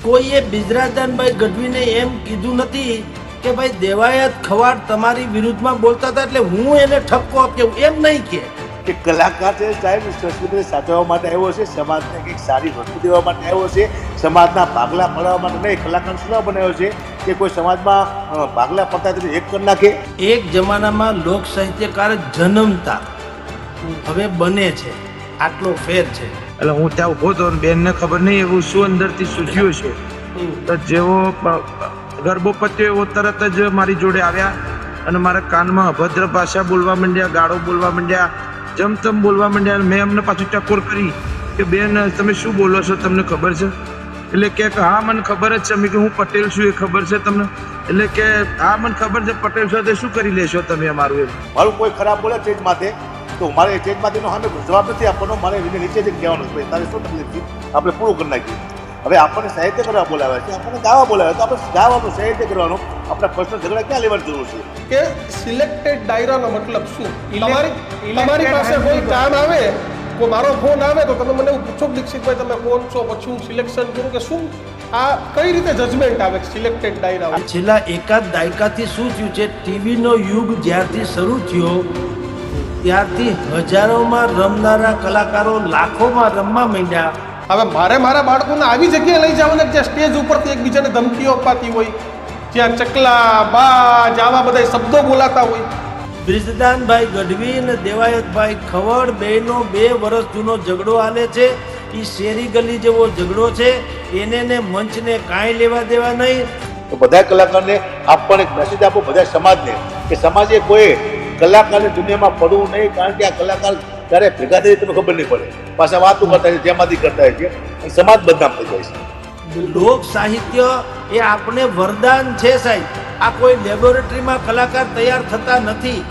કોઈએ બિજરાજદાનભાઈ ગઢવીને એમ કીધું નથી કે ભાઈ દેવાયત ખવાડ તમારી વિરુદ્ધમાં બોલતા હતા એટલે હું એને ઠપકો આપ્યો, એમ નહીં કે કલાકાર છે સાહેબ સંસ્કૃતિને સાચવવા માટે આવ્યો છે, સમાજને કંઈક સારી વસ્તુ દેવા માટે આવ્યો છે, સમાજના ભાગલા પડવા માટે નહીં. કલાકાર શું બનાવ્યો છે કે કોઈ સમાજમાં ભાગલા પડતા તેને એક કરી નાખે. એક જમાનામાં લોક સાહિત્યકાર જન્મતા, હવે બને છે, આટલો ફેર છે. એટલે હું ત્યાં ઉભો હતો, બેનને ખબર નહીં એવું શું અંદરથી સૂઝ્યું છે. તો જેવો ગરબો પત્યો એવો તરત જ મારી જોડે આવ્યા અને મારા કાનમાં અભદ્ર ભાષા બોલવા માંડ્યા, ગાળો બોલવા માંડ્યા, જમતમ બોલવા માંડ્યા. મેં એમને પાછું ટકોર કરી કે બેન તમે શું બોલો છો, તમને ખબર છે? એટલે કે હા મને ખબર જ છે. મેં કે હું પટેલ છું એ ખબર છે તમને? એટલે કે હા મને ખબર છે પટેલ છો, તે શું કરી લેશો તમે અમારું? એમ મારું કોઈ ખરાબ બોલે સ્ટેજ માથે તો મારે સ્ટેજ માથેનો સામે જવાબ નથી આપવાનો, મારે એને નીચે જ કહેવાનું છે તારે શું તકલીફ છે, આપણે પૂરું કરી નાખીએ. હવે આપણને સાહિત્ય કરવા બોલાવે છે, આપણને ગાવા બોલાવે તો આપણે ગાવાનું સાહિત્ય કરવાનું, આપણા પર્સનલ ઝઘડા ક્યાં લેવાની જરૂર છે? કે સિલેક્ટેડ ડાયરાનો મતલબ શું? તમારી પાસે કોઈ કામ આવે, કોઈ મારો ફોન આવે તો તમે મને એવું પૂછો દીક્ષિતભાઈ તમે કોણ છો, પછી હું સિલેક્શન કરું કે શું? આ કઈ રીતે જજમેન્ટ આવે સિલેક્ટેડ ડાયરા? છેલ્લા એકાદ દાયકાથી શું થયું છે, ટીવીનો યુગ જ્યારથી શરૂ થયો ત્યારથી હજારોમાં રમનારા કલાકારો લાખોમાં રમવા માંડ્યા. હવે મારે મારા બાળકોને આવી જગ્યાએ લઈ જવાના જ્યાં સ્ટેજ ઉપરથી એકબીજાને ધમકીઓ અપાતી હોય, જ્યાં ચકલા બાજ આવા બધા શબ્દો બોલાતા હોય. બ્રિજરાજદાનભાઈ ગઢવી અને દેવાયતભાઈ ખવડ બેનો 2 વર્ષ જૂનો ઝઘડો હાલે છે. એ શેરી ગલી જેવો ઝઘડો છે, એને ને મંચને કાંઈ લેવા દેવા નહીં. તો બધા કલાકારને આપણને એક મેસેજ આપો, બધા સમાજને, કે સમાજે કોઈ કલાકારની દુનિયામાં પડવું નહીં, કારણ કે આ કલાકાર ત્યારે ભેગા થઈ તમને ખબર નહીં પડે, પાછા વાતો કરતા હોય જેમાંથી કરતા હોય છે અને સમાજ બદનામ થઈ જાય છે. લોક સાહિત્ય એ આપણે વરદાન છે સાહેબ. આ કોઈ લેબોરેટરીમાં કલાકાર તૈયાર થતા નથી,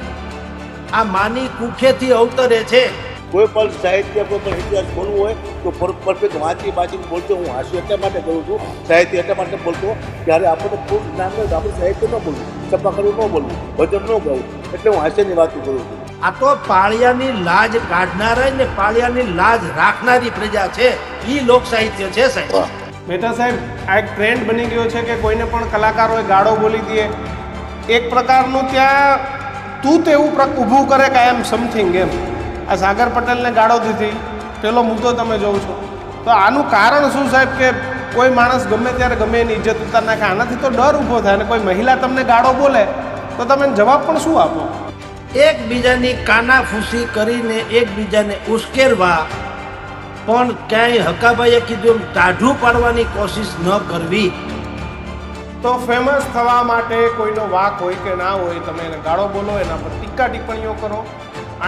આ માની કુખેથી અવતરે છે. કોઈ પણ સાહિત્ય, કોઈ પણ ઇતિહાસ બોલવું હોય તો પરફેક્ટ વાંચી બોલતો. હું હાસ્ય એટલા માટે કરું છું, સાહિત્ય એટલા માટે બોલતો ત્યારે આપણને ખૂબ જ્ઞાન હોય તો આપણે સાહિત્ય ન બોલવું, છપ્પા કરવું ન બોલવું, ભજન ન ગાવું, એટલે હું હાસ્યની વાતો કરું છું. આ તો પાળિયાની લાજ કાઢનારા ને પાળિયાની લાજ રાખનારી પ્રજા છે, ઈ લોક સાહિત્ય છે સાહેબ. મહેતા સાહેબ, આ એક ટ્રેન્ડ બની ગયો છે કે કોઈને પણ કલાકારોએ ગાળો બોલી દે, એક પ્રકારનું ત્યાં તું તેવું ઊભું કરે કે એમ સમથિંગ એમ. આ સાગર પટેલને ગાળો દીધી, પેલો મુદ્દો તમે જોવો છો. તો આનું કારણ શું સાહેબ? કે કોઈ માણસ ગમે ત્યારે ગમે એની ઇજ્જત ઉતાર નાખે. આનાથી તો ડર ઊભો થાય. અને કોઈ મહિલા તમને ગાળો બોલે તો તમે જવાબ પણ શું આપો? એકબીજાની કાનાફૂસી કરીને એકબીજાને ઉશ્કેરવા, પણ ક્યાંય હકાભાઈએ કીધું એમ ટાઢું પાડવાની કોશિશ ન કરવી. તો ફેમસ થવા માટે કોઈનો વાક હોય કે ના હોય, તમે એને ગાળો બોલો, એના પર ટીકા ટિપ્પણીઓ કરો.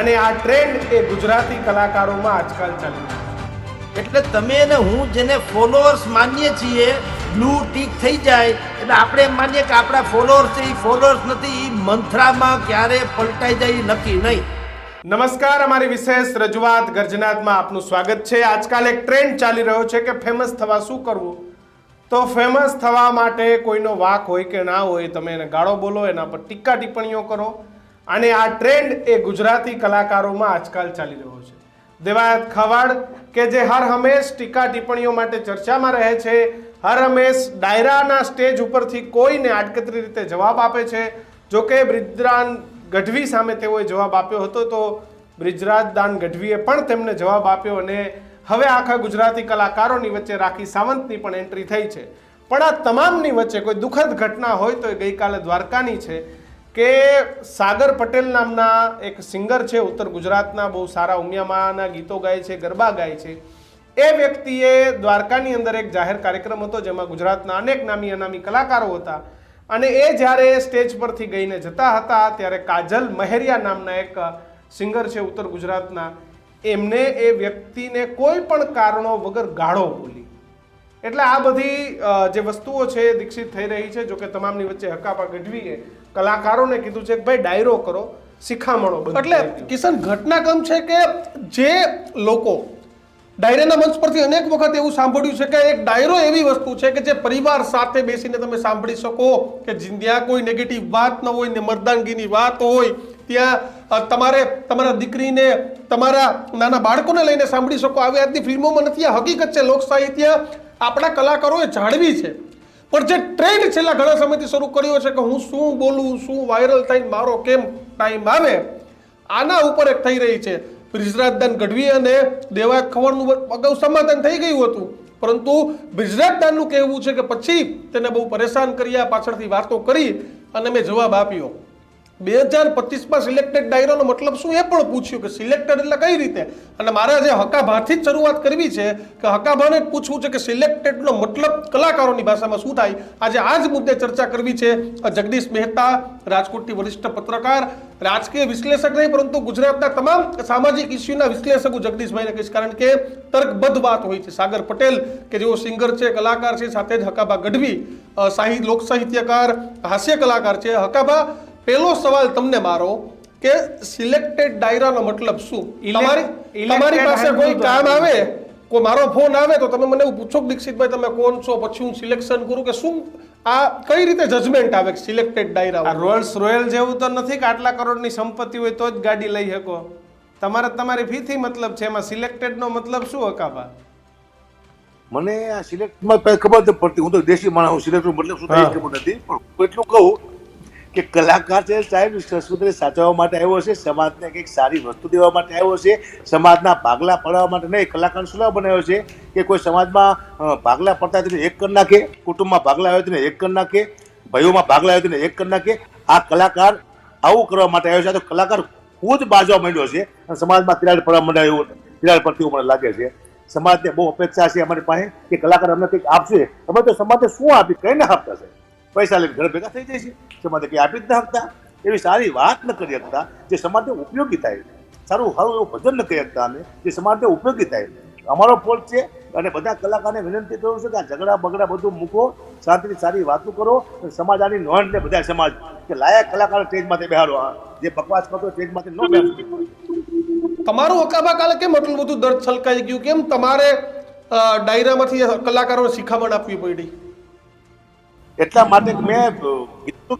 અને આ ટ્રેન્ડ એ ગુજરાતી કલાકારોમાં આજકાલ ચાલી રહ્યો છે. એટલે તમે ને હું જેને ફોલોઅર્સ માનીએ છીએ, બ્લુ ટીક થઈ જાય એટલે આપણે એમ માનીએ કે આપણા ફોલોઅર્સ છે. એ ફોલોઅર્સ નથી, એ મંથરામાં ક્યારે પલટાઈ જાય એ નક્કી નહીં. નમસ્કાર, અમારી વિશેષ રજૂઆત ગર્જનાદમાં આપનું સ્વાગત છે. આજકાલ એક ટ્રેન્ડ ચાલી રહ્યો છે કે ફેમસ થવા શું કરવું? તો ફેમસ થવા માટે કોઈનો વાક હોય કે ના હોય, તમે એને ગાળો બોલો, એના પર ટીકા ટિપ્પણીઓ કરો. અને આ ટ્રેન્ડ એ ગુજરાતી કલાકારોમાં આજકાલ ચાલી રહ્યો છે. દેવાયત ખવાડ કે જે હર હંમેશ ટીકા ટિપ્પણીઓ માટે ચર્ચામાં રહે છે, હર હંમેશ ડાયરાના સ્ટેજ ઉપરથી કોઈને આડકતરી રીતે જવાબ આપે છે. જોકે બ્રિજરાન ગઢવી સામે તેઓએ જવાબ આપ્યો હતો, તો બ્રિજરાજદાન ગઢવીએ પણ તેમને જવાબ આપ્યો અને હવે આખા ગુજરાતી કલાકારોની વચ્ચે રાખી સાવંતની પણ એન્ટ્રી થઈ છે. પણ આ તમામની વચ્ચે કોઈ દુઃખદ ઘટના હોય તો એ ગઈકાલે દ્વારકાની છે કે સાગર પટેલ નામના એક સિંગર છે, ઉત્તર ગુજરાતના, બહુ સારા ઉમિયામાના ગીતો ગાય છે, ગરબા ગાય છે. એ વ્યક્તિએ દ્વારકાની અંદર એક જાહેર કાર્યક્રમ હતો જેમાં ગુજરાતના અનેક નામી અનામી કલાકારો હતા અને એ જ્યારે સ્ટેજ પરથી ગઈને જતા હતા ત્યારે કાજલ મહેરિયા નામના એક સિંગર છે ઉત્તર ગુજરાતના, એમને એ વ્યક્તિને કોઈ પણ કારણો વગર ગાળો બોલી. એટલે આ બધી જે વસ્તુઓ છે દીક્ષિત થઈ રહી છે. જોકે તમામની વચ્ચે હકાપા ગઢવીએ કલાકારોને કીધું છે કે ભાઈ ડાયરો કરો, શિખામણો બંધ. એટલે કિશન, ઘટનાક્રમ છે કે જે લોકો ડાયરાના મંચ પરથી અનેક વખત એવું સાંભળ્યું છે કે એક ડાયરો એવી વસ્તુ છે કે જે પરિવાર સાથે બેસીને તમે સાંભળી શકો, કે જ્યાં કોઈ નેગેટિવ વાત ન હોય ને મર્દાનગીની વાત હોય, ત્યાં તમારે તમારા દીકરીને તમારા નાના બાળકોને લઈને સાંભળી શકો. આવી આજની ફિલ્મોમાં નથી, આ હકીકત છે. લોક સાહિત્ય આપણા કલાકારોએ જાળવી છે. પણ જે ટ્રેન્ડ છેલ્લા ઘણા સમયથી શરૂ કર્યો છે કે હું શું બોલું, શું વાયરલ થઈને મારો કેમ ટાઈમ આવે, આના ઉપર એક થઈ રહી છે. બ્રિજરાજદાન ગઢવી અને દેવાયત ખવડનું અગાઉ સમાધાન થઈ ગયું હતું, પરંતુ બ્રિજરાજદાનનું કહેવું છે કે પછી તેને બહુ પરેશાન કર્યા, પાછળથી વાતો કરી અને મેં જવાબ આપ્યો. 2025માં સિલેક્ટેડ ડાયરાનો મતલબ શું એ પણ પૂછ્યું કે સિલેક્ટેડ એટલે કઈ રીતે. અને મારે જે હકાભાથી જ શરૂઆત કરવી છે કે હકાભાને જ પૂછવું છે કે સિલેક્ટેડનો મતલબ કલાકારોની ભાષામાં શું થાય. આજે આ જ મુદ્દે ચર્ચા કરવી છે. જગદીશ મહેતા, રાજકોટથી વરિષ્ઠ પત્રકાર, રાજકીય વિશ્લેષક નહીં પરંતુ ગુજરાતના તમામ સામાજિક ઇસ્યુના વિશ્લેષક હું જગદીશભાઈને કહીશ, કારણ કે તર્કબદ્ધ વાત હોય છે. સાગર પટેલ કે જેઓ સિંગર છે, કલાકાર છે, સાથે જ હકાભા ગઢવી લોક સાહિત્યકાર, હાસ્ય કલાકાર છે. હકાભા, પહેલો સવાલ તમને મારો કે સિલેક્ટેડ ડાયરાનો મતલબ શું? તમારી પાસે કોઈ કામ આવે, કોઈ મારો ફોન આવે તો તમે મને એવું પૂછો કે દીક્ષિતભાઈ તમે કોણ છો, પછી હું સિલેક્શન કરું કે શું? આ કઈ રીતે જજમેન્ટ આવે સિલેક્ટેડ ડાયરા? રોલ્સ રોયલ જેવું તો નથી કે આટલા કરોડની સંપત્તિ હોય તો જ ગાડી લઈ શકો. તમારે તમારી ફીથી મતલબ છે, એમાં સિલેક્ટેડનો મતલબ શું હકાભા? મને આ સિલેક્ટમાં ખબર નથી પડતી. હું તો દેશી માણસ, હું સિલેક્ટનો મતલબ શું થાય ખબર નથી. પણ એટલું કહું કે કલાકાર છે સાહેબ, સંસ્કૃતિને સાચવવા માટે આવ્યો છે, સમાજને કંઈક સારી વસ્તુ દેવા માટે આવ્યો છે, સમાજના ભાગલા પડવા માટે નહીં. કલાકાર શું બનાવ્યો છે કે કોઈ સમાજમાં ભાગલા પડતા હોય તેને એક કરી નાખે, કુટુંબમાં ભાગલા હોય તેને એક કરી નાખે, ભાઈઓમાં ભાગલા હોય તેને એક કરી નાખે. આ કલાકાર આવું કરવા માટે આવ્યો છે. તો કલાકાર ખુદ બાજવા માંડ્યો છે અને સમાજમાં તિરાડ પડવા માંડ્યા એવું તિરાડ પડતી એવું મને લાગે છે. સમાજને બહુ અપેક્ષા છે અમારી પાસે કે કલાકાર અમને કંઈક આપશે. અમે તો સમાજને શું આપી, કઈ ના આપતા છે? પૈસા લઈને ઘર ભેગા થઈ જાય છે, સમાજને કંઈ આપી જ ના શકતા, એવી સારી વાત ન કરી શકતા જે સમાજને ઉપયોગી થાય, સારું સારું એવું ભજન ન કરી શકતા અમે જે સમાજને ઉપયોગી થાય. અમારો ફોલ્ટ છે. અને બધા કલાકારને વિનંતી કરું છું કે આ ઝઘડા બગડા બધું મૂકો, શાંતિથી સારી વાતો કરો, સમાજ આની નોંધ લે. બધા સમાજ કે લાયક કલાકાર સ્ટેજમાંથી બેહારો, જે બકવાસ કરતો સ્ટેજમાંથી ન બેહારો. તમારું હકાભા કાલે કેમ એટલું બધું દર્દ છલકાઈ ગયું? કેમ તમારે ડાયરામાંથી કલાકારોને શિખામણ આપવી પડી? એટલા માટે મેં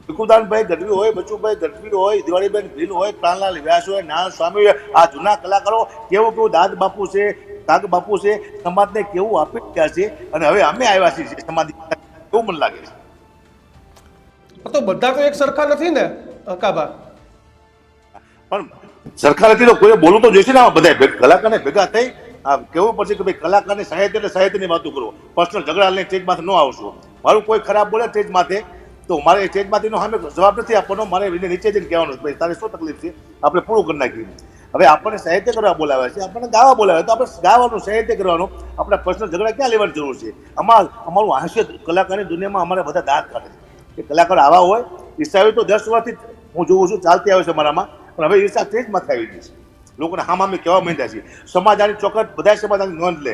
ભીખુદાનભાઈ ગઢવી હોય, બચુભાઈ ગઢવી હોય, દિવાળીબેન ભીલ હોય, પ્રાણલાલ વ્યાસ હોય, નારાયણ સ્વામી હોય, આ જૂના કલાકારો કેવું દાદ બાપુ છે, કાગ બાપુ છે, સમાજને કેવું આપી ગયા છે. અને હવે અમે આવ્યા છીએ સમાજ, એવું મને લાગે છે. તો બધા તો એક સરખા નથી ને હકાભા? પણ સરખા નથી તો કોઈ બોલવું તો જોઈશે ને. બધા કલાકારને ભેગા થઈ કેવું પડશે કે ભાઈ કલાકારની સાહિત્ય એટલે સાહિત્યની વાતો કરો, પર્સનલ ઝઘડા લઈને સ્ટેજમાંથી ન આવશો. મારું કોઈ ખરાબ બોલે સ્ટેજ માથે તો મારે સ્ટેજમાંથીનો સામે જવાબ નથી આપવાનો, મારે એને નીચે જઈને કહેવાનું ભાઈ તારે શું તકલીફ છે, આપણે પૂરું કરી નાખીએ. હવે આપણને સાહિત્ય કરવા બોલાવે છે, આપણને ગાવા બોલાવે તો આપણે ગાવાનું, સાહિત્ય કરવાનું. આપણે પર્સનલ ઝઘડા ક્યાં લેવાની જરૂર છે? અમારું હાસ્ય કલાકારની દુનિયામાં અમારે બધા દાંત કાઢે છે કે કલાકાર આવા હોય. ઈર્ષા તો 10 વર્ષથી હું જોઉં છું ચાલતી આવે છે મારામાં, પણ હવે ઈર્ષા સ્ટેજમાંથી આવી ગઈ છે. લોકોને હામામી કહેવા માંડ્યા છે. સમાજ આની ચોક્કસ બધા સમાજ આની નોંધ લે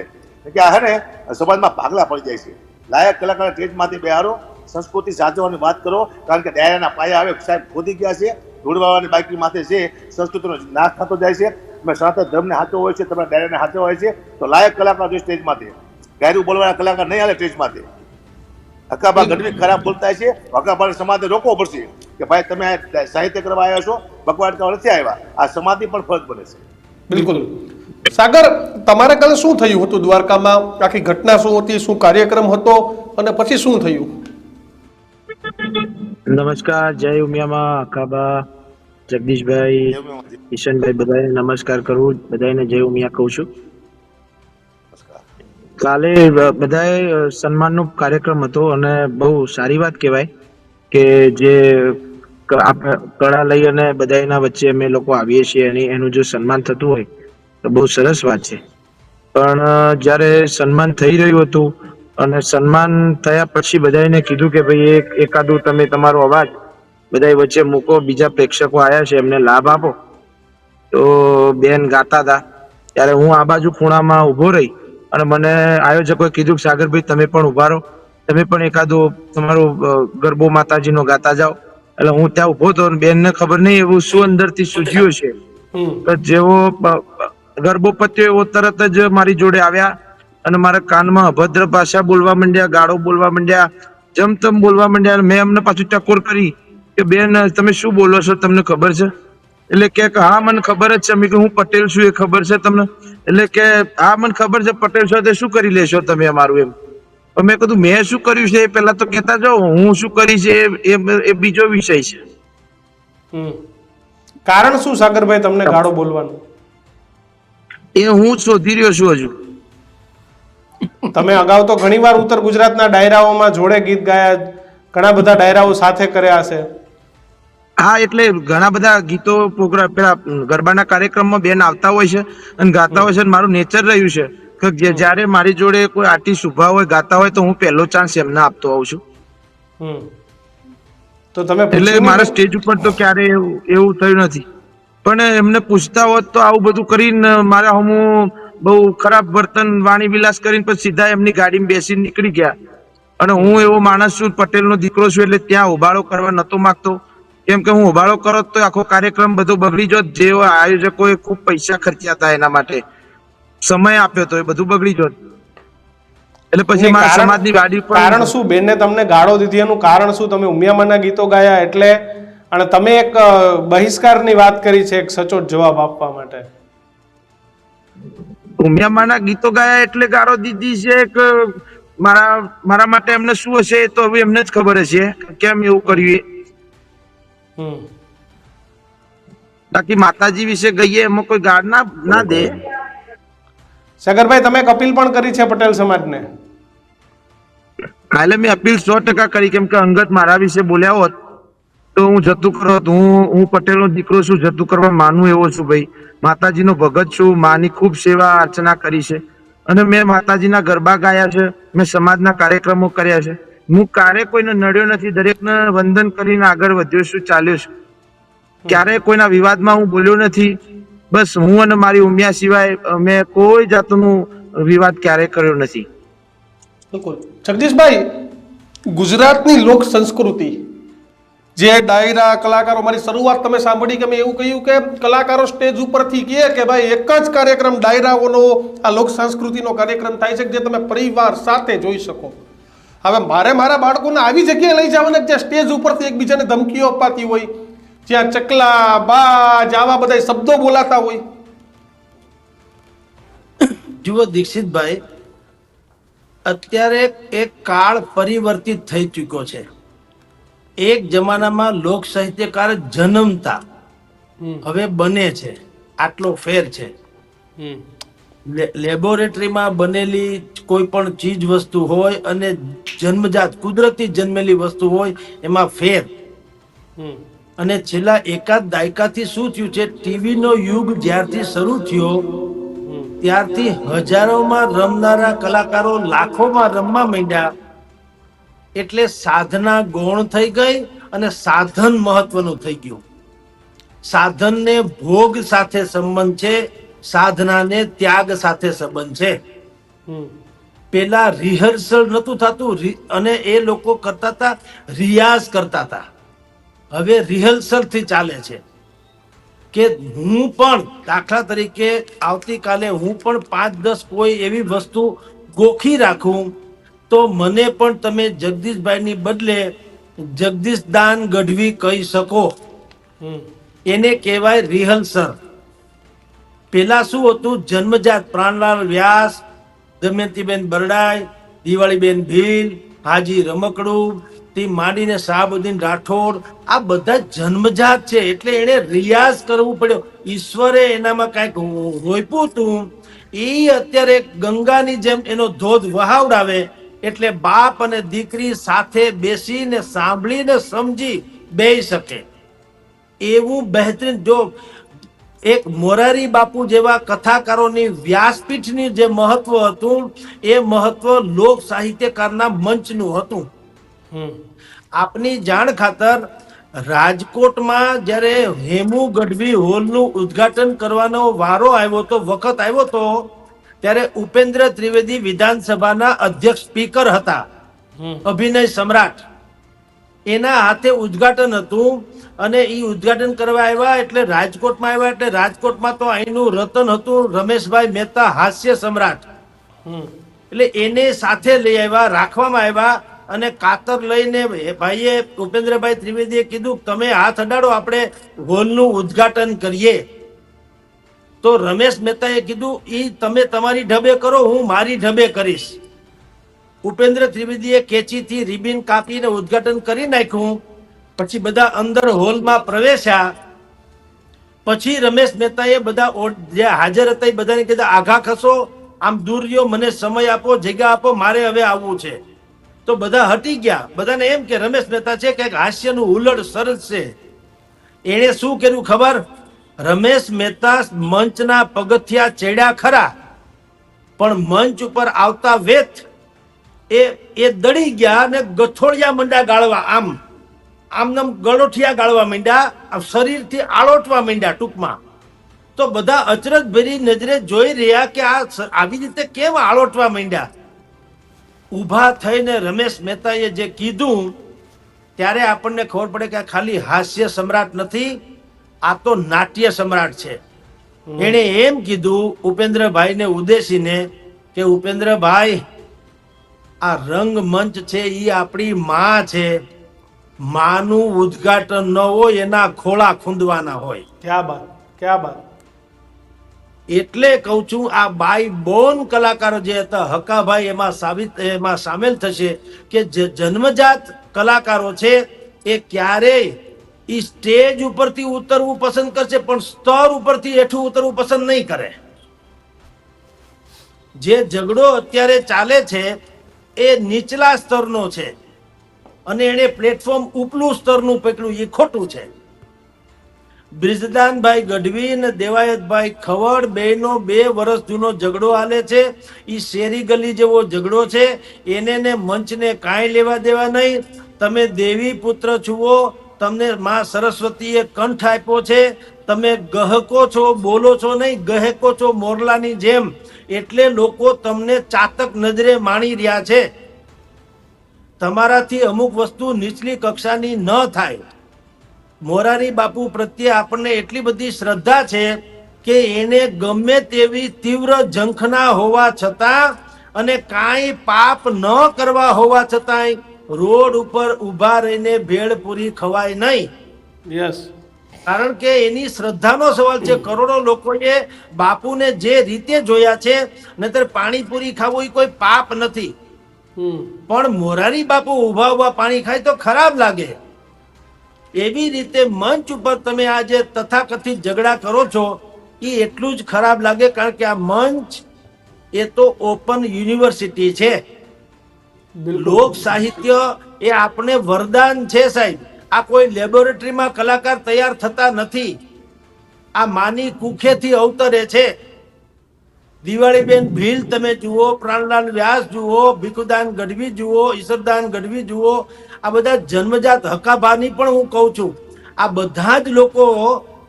કે આ હે ને સમાજમાં ભાગલા પડી જાય છે. લાયક કલાકાર સ્ટેજમાંથી બેહારો, સંસ્કૃતિ સાચવવાની વાત કરો, કારણ કે ડાયરાના પાયા હવે સાહેબ ખોદી ગયા છે, ઢોળવાની બાકી માથે છે, સંસ્કૃતિનો નાશ થતો જાય છે. અમે સનાતન ધર્મને સાચો હોય છે, તમારા ડાયરાને સાચો હોય છે, તો લાયક કલાકાર જો સ્ટેજમાંથી ગાયરું બોલવાના કલાકાર નહીં હાલે સ્ટેજમાંથી. હકાભા ગઢવી ખરાબ બોલતા છે, હકાભા સમાજને રોકવો પડશે કે ભાઈ તમે સાહિત્ય કરવા આવ્યા છો, બકવાટ કરવા નથી આવ્યા. આ સમાજની પણ ફરજ બને છે. બિલકુલ. સાગર, તમારે કાલે શું થયું હતું દ્વારકામાં? આખી ઘટના શું હતી? શું કાર્યક્રમ હતો અને પછી શું થયું? નમસ્કાર, જય ઉમિયામાં હકાભા, જગદીશભાઈ, કિશનભાઈ, બધાને નમસ્કાર કરું. બધાને જય ઉમિયા કહું છું. કાલે બધાએ સન્માનનો કાર્યક્રમ હતો અને બહુ સારી વાત કહેવાય કે જે કળા લઈ અને બધાના વચ્ચે અમે લોકો આવીએ છીએ અને એનું જો સન્માન થતું હોય તો બહુ સરસ વાત છે. પણ જ્યારે સન્માન થઈ રહ્યું હતું અને સન્માન થયા પછી બધાને કીધું કે ભાઈ એકાદું તમે તમારો અવાજ બધા વચ્ચે મૂકો, બીજા પ્રેક્ષકો આવ્યા છે એમને લાભ આપો. તો બેન ગાતા હતા ત્યારે હું આ બાજુ ખૂણામાં ઊભો રહી અને મને આયોજકોએ કીધું કે સાગરભાઈ તમે પણ ઉભા રહો, તમે પણ એકાદું તમારું ગરબો માતાજીનો ગાતા જાઓ. એટલે હું ત્યાં ઉભો હતો, બેનને ખબર નહીં એવું શું અંદરથી સૂઝ્યું છે કે જેવો ગરબો પત્યો એવો તરત જ મારી જોડે આવ્યા અને મારા કાનમાં અભદ્ર ભાષા બોલવા માંડ્યા, ગાળો બોલવા માંડ્યા, જમતમ બોલવા માંડ્યા. મેં એમને પાછું ટકોર કરી કે બેન તમે શું બોલો છો, તમને ખબર છે? એટલે કે હા મને ખબર જ છે. મેં કીધું હું પટેલ છું એ ખબર છે તમને? એટલે કે હા મને ખબર છે પટેલ છો તે શું કરી લેશો તમે અમારું એમ. પણ મેં કીધું મેં શું કર્યું છે એ પહેલા તો કહેતા જાઓ, હું શું કરી છે એ બીજો વિષય છે. કારણ શું સાગરભાઈ તમને ગાળો બોલવાનું? એ હું જ શોધી રહ્યો છું હજુ. તમે અગાઉ તો ઘણીવાર ઉત્તર ગુજરાતના ડાયરાઓમાં જોડે ગીત ગાયા, ઘણા બધા ડાયરાઓ સાથે કર્યા છે. હા એટલે ઘણા બધા ગીતો પ્રોગ્રામ પેલા ગરબાના કાર્યક્રમમાં બેન આવતા હોય છે અને ગાતા હોય છે. અને મારું નેચર રહ્યું છે કે જ્યારે મારી જોડે કોઈ આર્ટિસ્ટ ઉભા હોય ગાતા હોય તો હું પહેલો ચાન્સ એમને આપતો હોઉં છું. તો તમે એટલે મારા સ્ટેજ ઉપર તો ક્યારે એવું થયું નથી. પણ એમને પૂછતા હોત તો આવું બધું કરીને મારા હું બહુ ખરાબ વર્તન વાણી વિલાસ કરીને પછી સીધા એમની ગાડીમાં બેસીને નીકળી ગયા. અને હું એવો માણસ છું, પટેલનો દીકરો છું, એટલે ત્યાં ઉબાળો કરવા નતો માંગતો. કેમ કે હું ઉબાળો કરો તો આખો કાર્યક્રમ બધો બગડી જોત. જે આયોજકોએ ખૂબ પૈસા ખર્ચ્યા હતા એના માટે, સમય આપ્યો તો એ બધું બગડી જોત. એટલે પછી મારા સમાજની ગાડી પર કારણ શું બેનને તમને ગાળો દીધી એનું કારણ શું? તમે ઉમિયામાના ગીતો ગાયા એટલે, અને તમે એક બહિષ્કારની વાત કરી છે એક સચોટ જવાબ આપવા માટે. ઉમિયામાના ગીતો ગાયા એટલે ગાળો દીધી છે કે મારા માટે એમને શું હશે એ તો હવે એમને જ ખબર હશે કેમ એવું કર્યું. બાકી માતાજી વિશે ગઈએ એમાં કોઈ ગાળ ના દે. સાગરભાઈ તમે અપીલ પણ કરી છે પટેલ સમાજને? કાલે મેં અપીલ 100% કરી. કેમ કે અંગત મારા વિશે બોલ્યા હોત તો હું જતું કરત. હું પટેલનો દીકરો છું, જતું કરવા માનું એવો છું ભાઈ. માતાજીનો ભગત છું, માની ખૂબ સેવા અર્ચના કરી છે અને મેં માતાજીના ગરબા ગાયા છે, મેં સમાજના કાર્યક્રમો કર્યા છે. હું ક્યારે કોઈને નડ્યો નથી, દરેકને વંદન કરીને આગળ વધ્યો છું, ચાલ્યો છું. ક્યારેય કોઈના વિવાદમાં હું બોલ્યો નથી. બસ હું અને મારી ઉમિયા સિવાય મેં કોઈ જાતનું વિવાદ ક્યારેય કર્યો નથી. બિલકુલ. જગદીશભાઈ, ગુજરાતની લોક સંસ્કૃતિ જે ડાયરા કલાકારો, મારી શરૂઆત તમે સાંભળી કે મેં એવું કહ્યું કે કલાકારો સ્ટેજ ઉપરથી કહે કે ભાઈ એક જ કાર્યક્રમ ડાયરાઓનો આ લોક સંસ્કૃતિનો કાર્યક્રમ થાય છે જે તમે પરિવાર સાથે જોઈ શકો. હવે મારે મારા બાળકોને આવી જગ્યાએ લઈ જવાના જ્યાં સ્ટેજ ઉપરથી એકબીજાને ધમકીઓ અપાતી હોય, જ્યાં ચકલા બાજ આવા બધા શબ્દો બોલાતા હોય. જુઓ દીક્ષિતભાઈ, અત્યારે એક કાળ પરિવર્તિત થઈ ચૂક્યો છે. એક જમાનામાં લોક સાહિત્યકાર જન્મતા, હવે બને છે. આટલો ફેર છે. લેબોરેટરીમાં બનેલી કોઈ પણ ચીજ વસ્તુ હોય અને જન્મજાત કુદરતી જન્મેલી વસ્તુ હોય એમાં ફેર. અને છેલ્લા એકાદ દાયકાથી શું થયું છે, ટીવીનો યુગ જ્યારથી શરૂ થયો ત્યારથી હજારોમાં રમનારા કલાકારો લાખોમાં રમવા માંડ્યા. એટલે સાધના ગૌણ થઈ ગઈ અને સાધન મહત્વનું થઈ ગયું. સાધનને ભોગ સાથે સંબંધ છે, સાધનાને ત્યાગ સાથે સંબંધ છે. પેલા રિહર્સલ નતું થતું અને એ લોકો કરતા હતા, રિયાઝ કરતા હતા. હવે રિહર્સલ થી ચાલે છે કે હું પણ દાખલા તરીકે આવતીકાલે હું પણ 5-10 કોઈ એવી વસ્તુ ગોખી રાખું તો મને પણ તમે જગદીશભાઈની બદલે જગદીશ દાન ગઢવી કહી શકો. એને કહેવાય રિહર્સલ. પેલા શું હતું, જન્મજાત પ્રાણલાલ વ્યાસ, દમયંતીબેન બરડાઈ, દિવાળીબેન ભીલ, હાજી રમકડું થી માંડીને શાહબુદ્દીન રાઠોડ, આ બધા જન્મજાત છે. એટલે એને રિયાઝ કરવું પડ્યો. ઈશ્વરે એનામાં કાંઈક રોપ્યું હતું, એ અત્યારે ગંગાની જેમ એનો ધોધ વહાવડાવે. એટલે બાપ અને દીકરી સાથે બેસીને સાંભળીને સમજી બેસી શકે એવું બહેતરીન. જો એક મોરારી બાપુ જેવા કથાકારોની વ્યાસપીઠની જે મહત્વ હતું, એ મહત્વ લોક સાહિત્યકારના મંચનું હતું. આપની જાણ ખાતર રાજકોટમાં જ્યારે હેમુ ગઢવી હોલનું ઉદ્ઘાટન કરવાનો વારો આવ્યો તો, વખત આવ્યો તો, ત્યારે ઉપેન્દ્ર ત્રિવેદી વિધાનસભાના અધ્યક્ષ સ્પીકર હતા, અભિનય સમ્રાટ. એના હાથે ઉદ્ઘાટન હતું અને એ ઉદ્ઘાટન કરવા આવ્યા એટલે રાજકોટમાં આવ્યા. એટલે રાજકોટમાં તો અહીંનું રતન હતું રમેશભાઈ મહેતા, હાસ્ય સમ્રાટ. એટલે એને સાથે લઈ આવ્યા, રાખવામાં આવ્યા અને કાતર લઈને ભાઈએ ઉપેન્દ્રભાઈ ત્રિવેદીએ કીધું તમે હાથ અડાડો, આપણે હોલનું ઉદ્ઘાટન કરીએ. તો રમેશ મહેતાએ કીધું ઈ તમે તમારી ઢબે કરો, હું મારી ઢબે કરીશ. ઉપેન્દ્ર ત્રિવેદીએ કેચીથી રિબિન કાપીને ઉદ્ઘાટન કરી નાખ્યું. પછી બધા અંદર હોલમાં પ્રવેશ્યા. પછી રમેશ મહેતાએ બધા જે હાજર હતા એ બધાને કીધા આઘા ખસો, આમ દૂર રહ્યો, મને સમય આપો, જગ્યા આપો, મારે હવે આવવું છે. તો બધા હટી ગયા. બધાને એમ કે રમેશ મહેતા છે કે હાસ્યનું હુલડ સરસ છે. એણે શું કર્યું ખબર? રમેશ મહેતા મંચના પગથિયા ચડ્યા ખરા, પણ મંચ ઉપર આવતા વેત એ દડી ગયા અને ગથોડિયા મંડ્યા ગાળવા, આમ ગળોઠિયા ગાળવા માંડ્યા, શરીરથી આળોટવા માંડ્યા ટૂંકમાં. તો બધા અચરજ ભરી નજરે જોઈ રહ્યા કે આ આવી રીતે કેમ આળોટવા માંડ્યા. ઊભા થઈને રમેશ મહેતાએ જે કીધું ત્યારે આપણને ખબર પડે કે આ ખાલી હાસ્ય સમ્રાટ નથી, આ તો નાટ્ય સમ્રાટ છે. એણે એમ કીધું ઉપેન્દ્રભાઈને ઉદ્દેશીને કે ઉપેન્દ્રભાઈ, આ રંગમંચ છે એ આપણી માં છે. માનું ઉદ્ઘાટન ન હોય, એના ખોળા ખૂંદવાના હોય. ક્યા બાત, ક્યા બાત. એટલે કહું છું આ બાય બોન કલાકારો જે હતા, હકાભાઈ એમાં સામેલ થશે કે જે જન્મજાત કલાકારો છે એ ક્યારેય ઈ સ્ટેજ ઉપરથી ઉતરવું પસંદ કરશે, પણ સ્તર ઉપરથી હેઠું ઉતરવું પસંદ નહીં કરે. જે ઝઘડો અત્યારે ચાલે છે એ નીચલા સ્તરનો છે અને એને પ્લેટફોર્મ ઉપલું સ્તરનું પકડ્યું, એ ખોટું છે. બ્રિજદાનભાઈ ગઢવી અને દેવાયતભાઈ ખવડ બેનો 2 વર્ષ જૂનો ઝઘડો હાલે છે. એ શેરી ગલી જેવો ઝઘડો છે. એને ને મંચને કાંઈ લેવા દેવા નહીં. તમે દેવી પુત્ર છુઓ, તમને માં સરસ્વતીએ કંઠ આપ્યો છે, તમે ગહકો છો, બોલો છો નહીં, ગહેકો છો મોરલાની જેમ. એટલે લોકો તમને ચાતક નજરે માણી રહ્યા છે. તમારાથી અમુક વસ્તુ નીચલી કક્ષાની ન થાય. મોરારી બાપુ પ્રત્યે આપણને એટલી બધી શ્રદ્ધા છે કે એને ગમે તેવી તીવ્ર ઝંખના હોવા છતાં અને કાંઈ પાપ ન કરવા હોવા છતાંય રોડ ઉપર ઊભા રહીને ભેળપૂરી ખવાય નહીં. યસ, કારણ કે એની શ્રદ્ધાનો સવાલ છે. કરોડો લોકોએ બાપુને જે રીતે જોયા છે, નહીતર પાણીપુરી ખાવું એ કોઈ પાપ નથી. પણ મોરારી બાપુ ઊભા ઊભા પાણી ખાય તો ખરાબ લાગે. એવી રીતે મંચ ઉપર તમે આ જે તથાકથિત ઝઘડા કરો છો એ એટલું જ ખરાબ લાગે. કારણ કે આ મંચ એ તો ઓપન યુનિવર્સિટી છે. લોક સાહિત્ય એ આપણે વરદાન છે સાહેબ. આ કોઈ લેબોરેટરીમાં કલાકાર તૈયાર થતા નથી. આ માની કુખેથી અવતરે છે. દિવાળીબેન ભીલ તમે જુઓ, પ્રાણલાલ વ્યાસ જુઓ, ભીખુદાન ગઢવી જુઓ, ઈશ્વરદાન ગઢવી જુઓ, આ બધા જન્મજાત, હકાભાની પણ હું કહું છું, આ બધા જ લોકો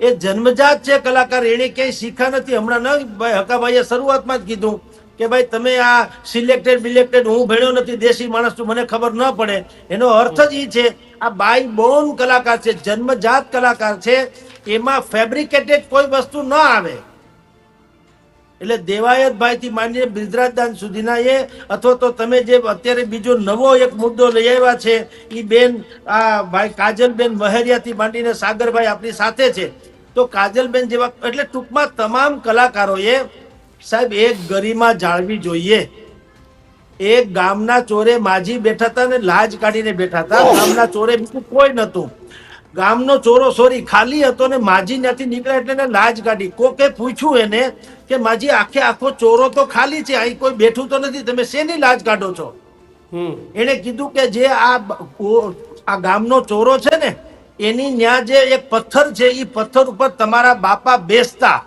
એ જન્મજાત છે કલાકાર. એને ક્યાંય શીખા નથી. હમણાં ન ભાઈ હકાભાઈએ શરૂઆતમાં જ કીધું કે ભાઈ તમે આ સિલેક્ટેડ બિલેક્ટેડ હું ભણ્યો નથી, દેશી માણસ છું, મને ખબર ન પડે. એનો અર્થ જ એ છે આ બાય બોર્ન કલાકાર છે, જન્મજાત કલાકાર છે. એમાં ફેબ્રિકેટેડ કોઈ વસ્તુ ન આવે. એટલે દેવાયતભાઈ થી માંડીને બ્રિજરાજદાન સુધીના એ, અથવા તો તમે જે અત્યારે બીજો નવો એક મુદ્દો લઈ આવ્યા છે એ બેન આ ભાઈ કાજલબેન વહેરિયાથી માંડીને સાગરભાઈ આપણી સાથે છે. તો કાજલબેન જેવા, એટલે ટૂંકમાં તમામ કલાકારોએ સાહેબ એક ગરિમા જાળવી જોઈએ. એક ગામના ચોરે માજી બેઠા હતા ને લાજ કાઢીને બેઠા હતા. ગામના ચોરે બીજું કોઈ નતું. ગામનો ચોરો સોરી ખાલી હતો ને માજી ત્યાંથી નીકળ્યા એટલે લાજ કાઢી. કોકે પૂછ્યું એને કે માજી આખો ચોરો તો ખાલી છે, અહીં કોઈ બેઠું તો નથી, તમે શેની લાજ કાઢો છો? એને કીધું કે જે આ ગામનો ચોરો છે ને એની ન્યા જે એક પથ્થર છે એ પથ્થર ઉપર તમારા બાપા બેસતા,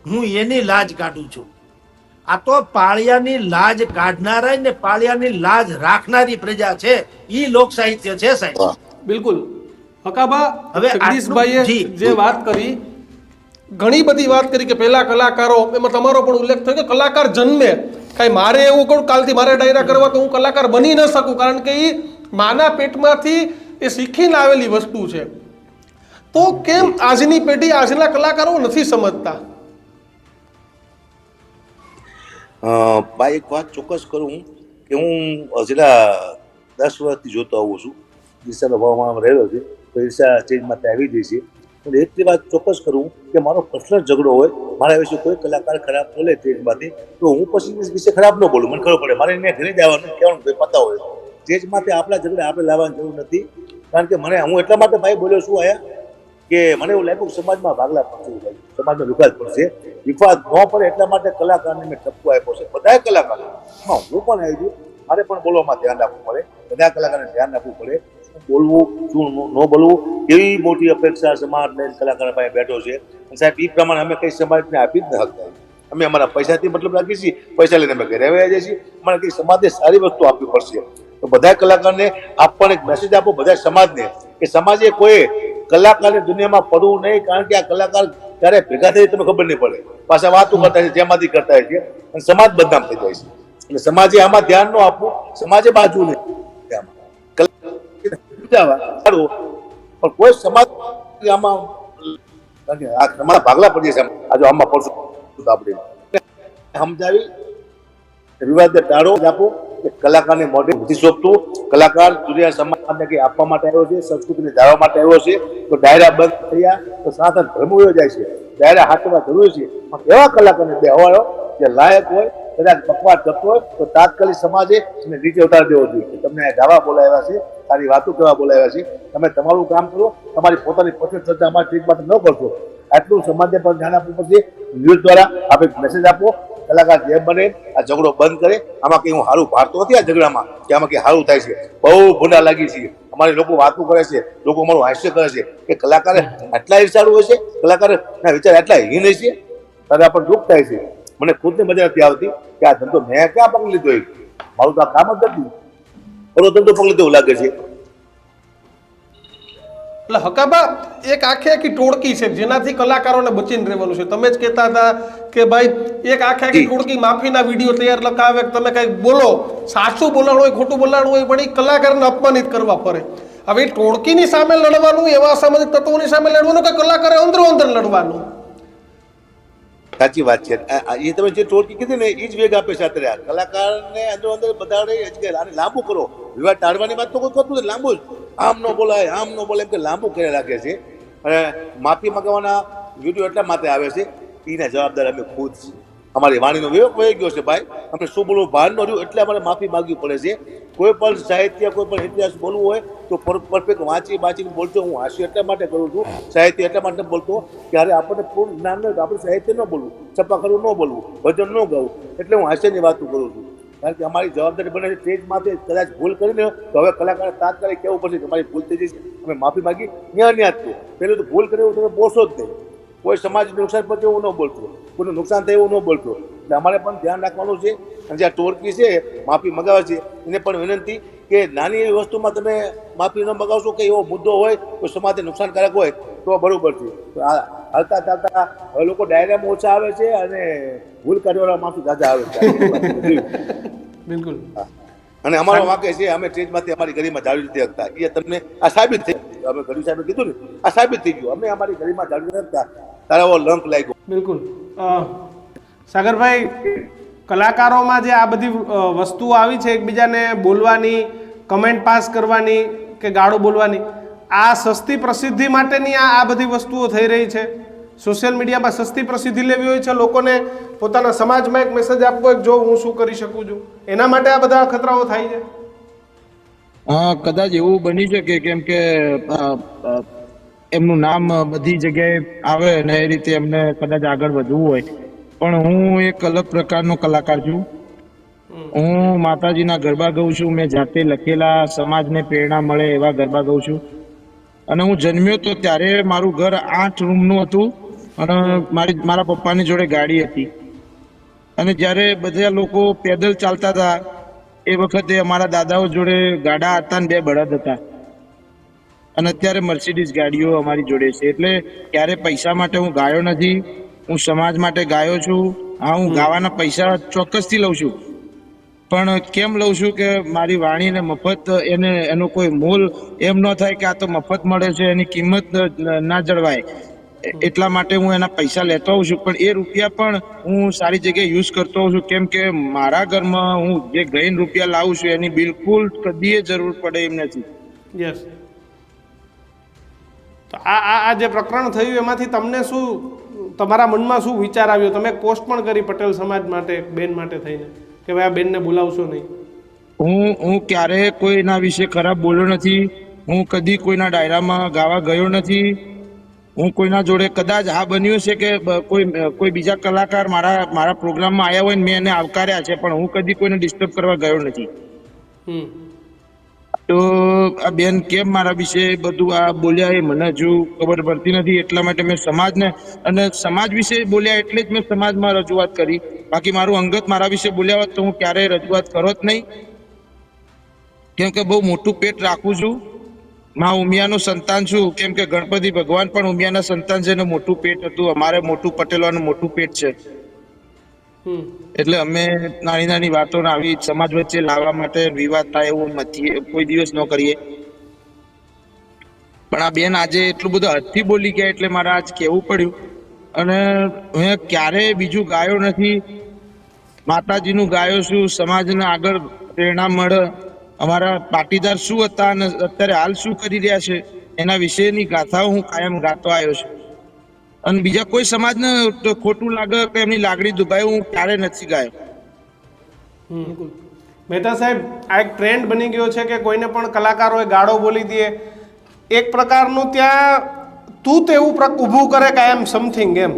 હું એની લાજ કાઢું છું. આ તો પાળિયાની લાજ કાઢનારા ને પાળિયાની લાજ રાખનારી પ્રજા છે. ઈ લોક સાહિત્ય છે સાહેબ. બિલકુલ. હકાબા, હવે જગદીશભાઈએ જી, જે વાત કરી, ઘણી બધી વાત કરી કે પહેલા કલાકારો, એમાં તમારો પણ ઉલ્લેખ થયો કે કલાકાર જન્મે. કાંઈ મારે એવું કહું કાલથી મારે ડાયરા કરવા તો હું કલાકાર બની ન શકું, કારણ કે એ માના પેટમાંથી એ શીખીને આવેલી વસ્તુ છે. તો કેમ આજની પેઢી, આજના કલાકારો નથી સમજતા? ભાઈ એક વાત ચોક્કસ કરું કે હું જેટલા 10 વર્ષથી જોતો આવું છું. ઈર્ષાનો ભાવમાં રહેલો છે તો ઈર્ષા સ્ટેજમાં આવી જાય છે. અને એટલી વાત ચોક્કસ કરું કે મારો પર્સનલ ઝઘડો હોય, મારા વિશે કોઈ કલાકાર ખરાબ બોલે સ્ટેજમાંથી તો હું પછી એ વિશે ખરાબ ન બોલું. મને ખબર પડે મારે એને ઘરે જવાનું કહેવાનું કોઈ પતા હોય. સ્ટેજમાંથી આપણા ઝઘડા આપણે લાવવાની જરૂર નથી. કારણ કે હું એટલા માટે ભાઈ બોલ્યો છું આયા કે મને એવું લાગ્યું કે સમાજમાં ભાગલા પડશે, સમાજમાં વિવાદ પડશે. વિવાદ ન પડે એટલા માટે કલાકારને મેં ઠપકો આપ્યો છે. બધા કલાકારોમાં હું પણ આવી છું. મારે પણ બોલવામાં ધ્યાન રાખવું પડે, બધા કલાકારને ધ્યાન રાખવું પડે. શું બોલવું શું ન બોલવું એવી મોટી અપેક્ષા સમાજને કલાકાર પાસે બેઠો છે. સાહેબ એ પ્રમાણે અમે કઈ સમાજને આપી જ ન શકતા. અમે અમારા પૈસાથી મતલબ રાખીએ છીએ, પૈસા લઈને અમે ઘરે આવી જઈએ છીએ. અમારે કઈ સમાજને સારી વસ્તુ આપવી પડશે. તો બધા કલાકારને આપવાનો એક મેસેજ આપો બધા સમાજને કે સમાજે કોઈ કલાકારની દુનિયામાં પડવું નહીં. કારણ કે આ કલાકાર ક્યારે ભેગા થઈ તમે ખબર નહીં પડે, પાછા વાતો કરતા છે જેમાંથી કરતા છે અને સમાજ બદનામ થઈ જાય છે. એટલે સમાજે આમાં ધ્યાન ન આપવું, સમાજે બાજુ નહીં પણ કોઈ સમાજ આમાં અમારા ભાગલા પડીએ છે. આજે આમાં પડશું આપણે સમજાવી વિવાદને ટાળો આપો કે કલાકારને મોઢે નથી સોંપતું. કલાકાર દુનિયા સમાજને કંઈ આપવા માટે આવ્યો છે, સંસ્કૃતિને જાળવવા માટે આવ્યો છે. તો ડાયરા બંધ થયા તો સનાતન ધર્મ વયો જાય છે. ડાયરા હાથમાં જરૂરી છે પણ એવા કલાકારને બે હવાયો જે લાયક હોય, કદાચ બકવાસ કરતો હોય તો તાત્કાલિક સમાજે એને નીચે ઉતારી દેવો જોઈએ કે તમને ગાવા બોલાવ્યા છે, સારી વાતો કરવા બોલાવ્યા છે, તમે તમારું કામ કરો, તમારી પોતાની પસંદ ચર્ચા અમારી ટ્રીટ માટે ન કરશો. આટલું સમાજને પણ ધ્યાન આપવું પડશે. ન્યૂઝ દ્વારા આપણે મેસેજ આપો કલાકાર જે બને આ ઝઘડો બંધ કરે. આમાં કંઈ હું સારું ભારતો નથી આ ઝઘડામાં કે આમાં કંઈ સારું થાય છે. બહુ ભૂંડા લાગી છે. અમારી લોકો વાતો કરે છે, લોકો અમારું હાસ્ય કરે છે કે કલાકારે આટલા વિચારવું હોય છે, કલાકારના વિચાર આટલા હીન છે. ત્યારે આપણને દુઃખ થાય છે. મને ખુદને મજા નથી આવતી કે આ ધંધો મેં ક્યાં પકડી લીધો. મારું તો આ કામ જ નથી, બધો ધંધો પકડી લીધો એવું લાગે છે. એટલે હકાબા એક આખી ટોળકી છે જેનાથી કલાકારોને બચીને રહેવાનું છે. તમે જ કહેતા હતા કે ભાઈ એક આખી ટોળકી માફીના વિડીયો તૈયાર લખાવે, તમે કંઈક બોલો, સાચું બોલાણું હોય ખોટું બોલાણું હોય પણ એ કલાકારને અપમાનિત કરવા ફરે. હવે એ ટોળકીની સામે લડવાનું, એવા સામાજિક તત્વોની સામે લડવાનું કે કલાકારે અંદરો અંદર લડવાનું? સાચી વાત છે. એ તમે જે ટોળકી કીધી ને એ જ વેગ આપે છે અત્યારે. કલાકારને અંદર અંદર બધાડે આને લાંબુ કરો. વિવાદ ટાળવાની વાત તો કોઈ કરતું નથી. લાંબુ જ આમ ન બોલાય આમ ન બોલાય એમ કે લાંબુ કરી રાખે છે. અને માફી મગાવવાના વિડીયો એટલા માટે આવે છે એના જવાબદાર અમે ખુદ છીએ. અમારી વાણીનો વિવેક વહી ગયો છે ભાઈ. અમે શું બોલવું બહાર ન રહ્યું એટલે અમારે માફી માગવી પડે છે. કોઈ પણ સાહિત્ય કોઈ પણ ઇતિહાસ બોલવું હોય તો પરફેક્ટ વાંચીને બોલતો. હું હાસ્ય એટલા માટે કરું છું, સાહિત્ય એટલા માટે બોલતો કે અરે આપણને પૂર્ણ જ્ઞાન ન હોય તો આપણે સાહિત્ય ન બોલવું, છપ્પાખરું ન બોલવું, ભજન ન ગાવું. એટલે હું હાસ્યની વાતો કરું છું. કારણ કે અમારી જવાબદારી બને છે સ્ટેજમાંથી કદાચ ભૂલ કરીને તો હવે કલાકારે તાત્કાલિક કહેવું પડશે કે અમારી ભૂલ થઈ જશે, અમે માફી માગી ન્યા જ પહેલું તો ભૂલ કરે એવું તમે બોલશો જ નહીં. કોઈ સમાજને નુકસાન પહોંચે એવું ન બોલતું, કોઈનું નુકસાન થાય એવું ન બોલતું. એટલે અમારે પણ ધ્યાન રાખવાનું છે. અને જે આ ટોળકી છે માફી મગાવે છે એને પણ વિનંતી કે નાની એવી વસ્તુમાં તમે માફી ન મગાવશો કે એવો મુદ્દો હોય કોઈ સમાજને નુકસાનકારક હોય તો બરોબર છે. હાલતા ચાલતા હવે લોકો ડાયરામાં ઓછા આવે છે અને ભૂલ કાઢવાના માણસો જાજા આવે છે. બિલકુલ. અને અમારો વાંકે છે અમે સ્ટેજમાંથી અમારી ગરીમાં જાળવી નથી શકતા. એ તમને આ સાબિત થઈ ગયું. અમે ગરીબ સાહેબે કીધું ને આ સાબિત થઈ ગયું. અમે અમારી ગરીમાં જાળવી નથી શકતા. તારા એવો લંક લાગ્યો. બિલકુલ. સાગરભાઈ, કલાકારોમાં જે આ બધી વસ્તુઓ આવી છે, એકબીજાને બોલવાની, કમેન્ટ પાસ કરવાની કે ગાળો બોલવાની, આ સસ્તી પ્રસિદ્ધિ માટેની આ બધી વસ્તુઓ થઈ રહી છે. સોશિયલ મીડિયામાં સસ્તી પ્રસિદ્ધિ લેવી હોય છે, લોકોને પોતાના સમાજમાં એક મેસેજ આપવો એક જો હું શું કરી શકું છું, એના માટે આ બધા ખતરાઓ થાય છે. કદાચ એવું બની શકે કેમ કે એમનું નામ બધી જગ્યાએ આવે ને એ રીતે એમને કદાચ આગળ વધવું હોય. પણ હું એક અલગ પ્રકારનો કલાકાર છું. હું માતાજીના ગરબા ગાઉં છું. મેં જાતે લખેલા, સમાજને પ્રેરણા મળે એવા ગરબા ગાઉં છું. અને હું જન્મ્યો તો ત્યારે મારું ઘર 8 રૂમનું હતું અને મારા પપ્પાની જોડે ગાડી હતી. અને જ્યારે બધા લોકો પેદલ ચાલતા હતા એ વખતે અમારા દાદાઓ જોડે ગાડા હતા ને 2 બળદ હતા. અને અત્યારે મર્સિડીઝ ગાડીઓ અમારી જોડે છે. એટલે ક્યારે પૈસા માટે હું ગાયો નથી, હું સમાજ માટે ગાયો છું. હા, હું ગાવાના પૈસા ચોક્કસથી લઉં છું, પણ કેમ લઉં છું કે મારી વાણીને મફત એનો કોઈ મોલ એમ ન થાય કે આ તો મફત મળે છે એની કિંમત ના જળવાય. એટલા માટે હું એના પૈસા લેતો હોઉં છું, પણ એ રૂપિયા પણ હું સારી જગ્યાએ યુઝ કરતો હોઉં છું, કેમ કે મારા ઘરમાં હું જે ગઈને રૂપિયા લાવું છું એની બિલકુલ કદીએ જરૂર પડે એમ નથી. યસ. તો આ જે પ્રકરણ થયું એમાંથી તમને શું, તમારા મનમાં શું વિચાર આવ્યો? તમે પોસ્ટ પણ કરી પટેલ સમાજ માટે, બેન માટે થઈને, કે ભાઈ આ બેનને બોલાવશો નહીં. હું ક્યારેય કોઈના વિશે ખરાબ બોલ્યો નથી. હું કદી કોઈના ડાયરામાં ગાવા ગયો નથી. હું કોઈના જોડે કદાચ આ બન્યું છે કે કોઈ બીજા કલાકાર મારા પ્રોગ્રામમાં આવ્યા હોય ને મેં એને આવકાર્યા છે, પણ હું કદી કોઈને ડિસ્ટર્બ કરવા ગયો નથી. તો આ બેન કેમ મારા વિશે બધું આ બોલ્યા એ મને હજુ ખબર પડતી નથી. એટલા માટે મેં સમાજને અને સમાજ વિશે બોલ્યા એટલે જ મેં સમાજમાં રજૂઆત કરી. બાકી મારું અંગત મારા વિશે બોલ્યા હોત તો હું ક્યારેય રજૂઆત કરો જ નહીં, કેમ કે બહુ મોટું પેટ રાખું છું. મા ઉમિયાનું સંતાન છું, કેમ કે ગણપતિ ભગવાન પણ ઉમિયાના સંતાન છે ને મોટું પેટ હતું. અમારે મોટું પટેલોનું મોટું પેટ છે, એટલે અમે નાની નાની વાતોને આવી સમાજ વચ્ચે લાવવા માટે વિવાદ થાય એવું નથી કોઈ દિવસ ન કરીએ. પણ આ બેન આજે એટલું બધું હદથી બોલી ગયા એટલે મારે આજ કહેવું પડ્યું. અને મેં ક્યારેય બીજું ગાયો નથી, માતાજીનું ગાયો છું. સમાજને આગળ પ્રેરણા મળે, અમારા પાટીદાર શું હતા અને અત્યારે હાલ શું કરી રહ્યા છે એના વિશેની ગાથાઓ હું કાયમ ગાતો આવ્યો છું. અને બીજા કોઈ સમાજને ખોટું લાગે કે એમની લાગણી દુભાય હું ક્યારે નથી ગાયો. મહેતા સાહેબ, આ એક ટ્રેન્ડ બની ગયો છે કે કોઈને પણ કલાકારોએ ગાળો બોલી દે, એક પ્રકારનું ત્યાં તું તેવું ઊભું કરે કે એમ સમથિંગ એમ.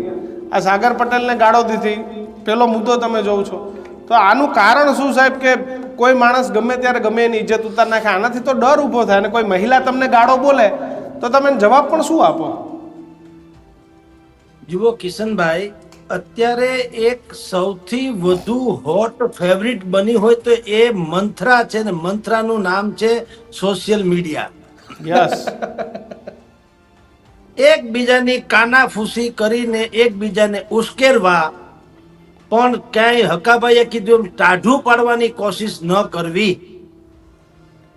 આ સાગર પટેલને ગાળો દીધી, પેલો મુદ્દો તમે જોઉં છો, તો આનું કારણ શું સાહેબ? કે કોઈ માણસ ગમે ત્યારે ગમે એની ઇજ્જત ઉતાર નાખે, આનાથી તો ડર ઊભો થાય. અને કોઈ મહિલા તમને ગાળો બોલે તો તમે જવાબ પણ શું આપો? જુઓ કિશનભાઈ, અત્યારે એક સૌથી વધુ હોટ ફેવરિટ બની હોય તો એ મંથરા છે ને મંથરાનું નામ છે સોશિયલ મીડિયા. યસ. એકબીજાની કાનાફૂસી કરીને એકબીજાને ઉશ્કેરવા, પણ ક્યાંય હકાભાઈએ કીધું એમ ટાઢું પાડવાની કોશિશ ન કરવી.